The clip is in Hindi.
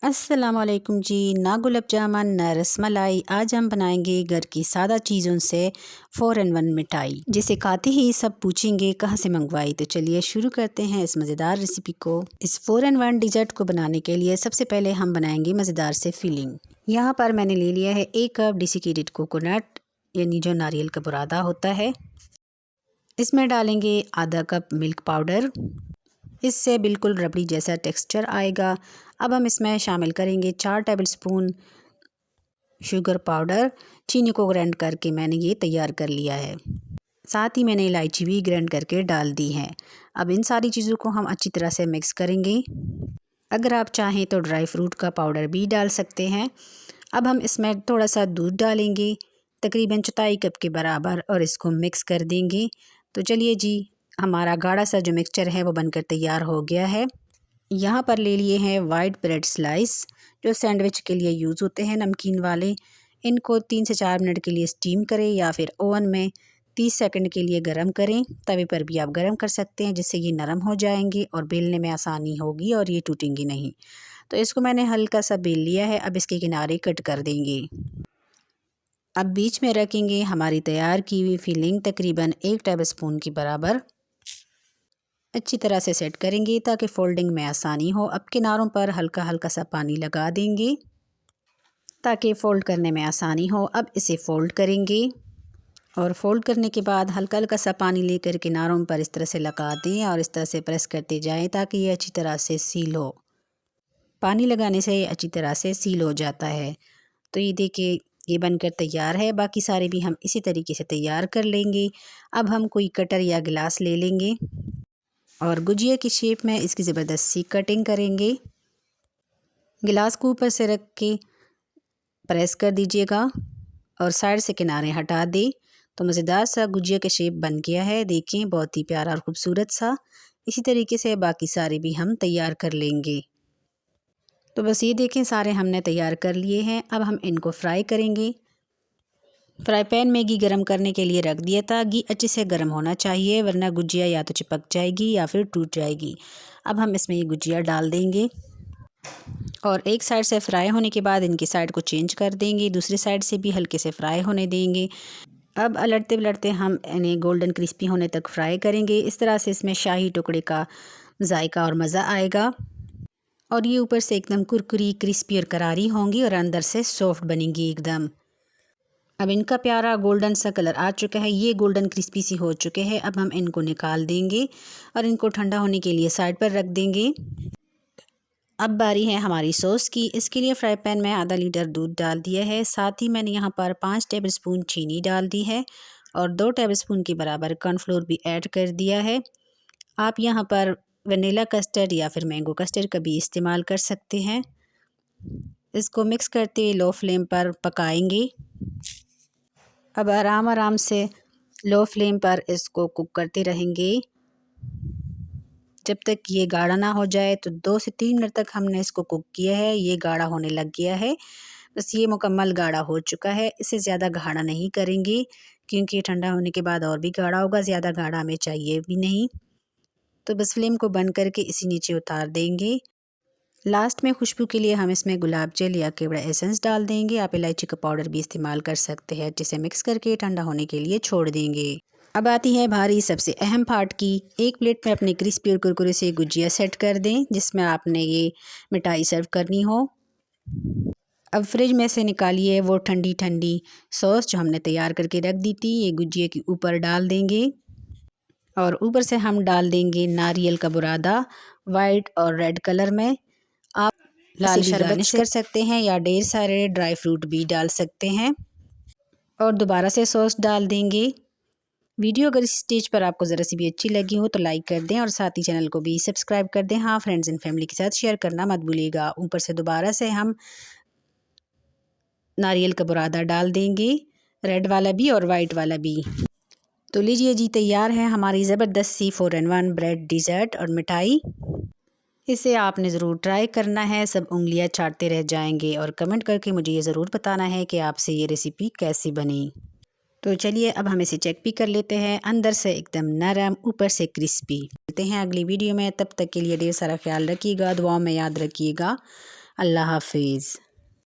अस्सलामुअलैकुम जी। ना गुलाब जामुन ना रसमलाई, आज हम बनाएंगे घर की सादा चीज़ों से 4 in 1 मिठाई, जिसे खाते ही सब पूछेंगे कहाँ से मंगवाई। तो चलिए शुरू करते हैं इस मज़ेदार रेसिपी को। इस 4 in 1 डिज़र्ट को बनाने के लिए सबसे पहले हम बनाएंगे मज़ेदार से फिलिंग। यहाँ पर मैंने ले लिया है 1 कप डेसिकेटेड कोकोनट, यानी जो नारियल का बुरादा होता है। इसमें डालेंगे आधा कप मिल्क पाउडर, इससे बिल्कुल रबड़ी जैसा टेक्सचर आएगा। अब हम इसमें शामिल करेंगे 4 टेबलस्पून शुगर पाउडर। चीनी को ग्राइंड करके मैंने ये तैयार कर लिया है। साथ ही मैंने इलायची भी ग्राइंड करके डाल दी है। अब इन सारी चीज़ों को हम अच्छी तरह से मिक्स करेंगे। अगर आप चाहें तो ड्राई फ्रूट का पाउडर भी डाल सकते हैं। अब हम इसमें थोड़ा सा दूध डालेंगे, तकरीबन 4 कप के बराबर, और इसको मिक्स कर देंगे। तो चलिए जी, हमारा गाढ़ा सा जो मिक्सचर है वो बनकर तैयार हो गया है। यहाँ पर ले लिए हैं वाइट ब्रेड स्लाइस, जो सैंडविच के लिए यूज़ होते हैं, नमकीन वाले। इनको 3 से 4 मिनट के लिए स्टीम करें या फिर ओवन में 30 सेकंड के लिए गरम करें। तवे पर भी आप गरम कर सकते हैं, जिससे ये नरम हो जाएंगे और बेलने में आसानी होगी और ये टूटेंगी नहीं। तो इसको मैंने हल्का सा बेल लिया है। अब इसके किनारे कट कर देंगे। अब बीच में रखेंगे हमारी तैयार की हुई फिलिंग, तकरीबन 1 टेबलस्पून के बराबर। अच्छी तरह से सेट करेंगे ताकि फोल्डिंग में आसानी हो। अब किनारों पर हल्का हल्का सा पानी लगा देंगे ताकि फ़ोल्ड करने में आसानी हो। अब इसे फ़ोल्ड करेंगे और फ़ोल्ड करने के बाद हल्का हल्का सा पानी लेकर किनारों पर इस तरह से लगा दें और इस तरह से प्रेस करते जाएं ताकि ये अच्छी तरह से सील हो। पानी लगाने से ये अच्छी तरह से सील हो जाता है। तो ये देखिए, ये बनकर तैयार है। बाकी सारे भी हम इसी तरीके से तैयार कर लेंगे। अब हम कोई कटर या गिलास ले लेंगे और गुजिया की शेप में इसकी ज़बरदस्त सी कटिंग करेंगे। गिलास को ऊपर से रख के प्रेस कर दीजिएगा और साइड से किनारे हटा दें। तो मज़ेदार सा गुजिया का शेप बन गया है। देखें, बहुत ही प्यारा और ख़ूबसूरत सा। इसी तरीके से बाकी सारे भी हम तैयार कर लेंगे। तो बस ये देखें, सारे हमने तैयार कर लिए हैं। अब हम इनको फ्राई करेंगे। फ्राई पैन में घी गरम करने के लिए रख दिया था। घी अच्छे से गर्म होना चाहिए, वरना गुजिया या तो चिपक जाएगी या फिर टूट जाएगी। अब हम इसमें ये गुजिया डाल देंगे और एक साइड से फ्राई होने के बाद इनकी साइड को चेंज कर देंगे। दूसरी साइड से भी हल्के से फ्राई होने देंगे। अब पलटते पलटते हम इन्हें गोल्डन क्रिस्पी होने तक फ्राई करेंगे। इस तरह से इसमें शाही टुकड़े का जायका और मज़ा आएगा और ये ऊपर से एकदम कुरकुरी, क्रिस्पी और करारी होंगी और अंदर से सॉफ्ट बनेंगी एकदम। अब इनका प्यारा गोल्डन सा कलर आ चुका है। ये गोल्डन क्रिस्पी सी हो चुके हैं। अब हम इनको निकाल देंगे और इनको ठंडा होने के लिए साइड पर रख देंगे। अब बारी है हमारी सॉस की। इसके लिए फ्राई पैन में आधा लीटर दूध डाल दिया है। साथ ही मैंने यहाँ पर 5 टेबलस्पून चीनी डाल दी है और 2 टेबलस्पून के बराबर कॉर्नफ्लोर भी ऐड कर दिया है। आप यहाँ पर वनीला कस्टर्ड या फिर मैंगो कस्टर्ड का भी इस्तेमाल कर सकते हैं। इसको मिक्स करते हुए लो फ्लेम पर पकाएंगे। अब आराम आराम से लो फ्लेम पर इसको कुक करते रहेंगे जब तक ये गाढ़ा ना हो जाए। तो 2 से 3 मिनट तक हमने इसको कुक किया है। ये गाढ़ा होने लग गया है। बस ये मुकम्मल गाढ़ा हो चुका है। इसे ज़्यादा गाढ़ा नहीं करेंगे क्योंकि ये ठंडा होने के बाद और भी गाढ़ा होगा। ज़्यादा गाढ़ा हमें चाहिए भी नहीं। तो बस फ्लेम को बंद करके इसी नीचे उतार देंगे। लास्ट में खुशबू के लिए हम इसमें गुलाब जल या केवड़ा एसेंस डाल देंगे। आप इलायची का पाउडर भी इस्तेमाल कर सकते हैं। जिसे मिक्स करके ठंडा होने के लिए छोड़ देंगे। अब आती है भारी सबसे अहम पार्ट की। एक प्लेट में अपने क्रिस्पी और कुरकुरे से गुजिया सेट कर दें, जिसमें आपने ये मिठाई सर्व करनी हो। अब फ्रिज में से निकालिए वो ठंडी ठंडी सॉस जो हमने तैयार करके रख दी थी। ये गुजिया के ऊपर डाल देंगे और ऊपर से हम डाल देंगे नारियल का बुरादा, वाइट और रेड कलर में। आप लाल शरबत कर सकते हैं या ढेर सारे ड्राई फ्रूट भी डाल सकते हैं और दोबारा से सॉस डाल देंगे। वीडियो अगर इस स्टेज पर आपको ज़रा सी भी अच्छी लगी हो तो लाइक कर दें और साथ ही चैनल को भी सब्सक्राइब कर दें। हाँ, फ्रेंड्स एंड फैमिली के साथ शेयर करना मत भूलिएगा। ऊपर से दोबारा से हम नारियल का बुरादा डाल देंगे, रेड वाला भी और वाइट वाला भी। तो लीजिए जी, तैयार है हमारी ज़बरदस्त सी 4 in 1 ब्रेड डिज़र्ट और मिठाई। इसे आपने ज़रूर ट्राई करना है। सब उंगलियां चाटते रह जाएंगे और कमेंट करके मुझे ये ज़रूर बताना है कि आपसे ये रेसिपी कैसी बनी। तो चलिए अब हम इसे चेक भी कर लेते हैं। अंदर से एकदम नरम, ऊपर से क्रिस्पी। मिलते हैं अगली वीडियो में। तब तक के लिए ढेर सारा ख्याल रखिएगा, दुआओं में याद रखिएगा। अल्लाह हाफिज़।